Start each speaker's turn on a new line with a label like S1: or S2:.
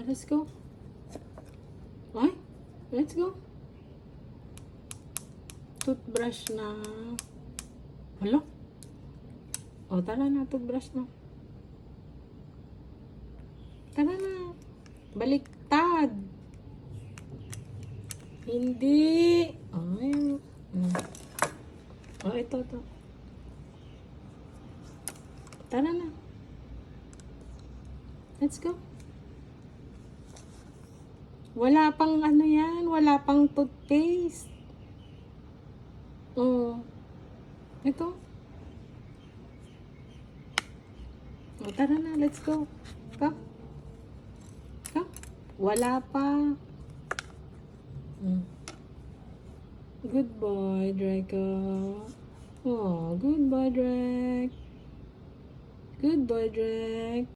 S1: Let's go. Ay, let's go. Toothbrush na. Hala? O, tara na, toothbrush na. Tara na. Baliktad. Hindi. Ay. Oh, ito. Tara na. Let's go. Wala pang ano yan. Wala pang toothpaste. Oh. Ito. Oh, tara na. Let's go. Come. Come. Wala pa. Good boy, Draco. Oh, good boy, Drake. Good boy, Drake.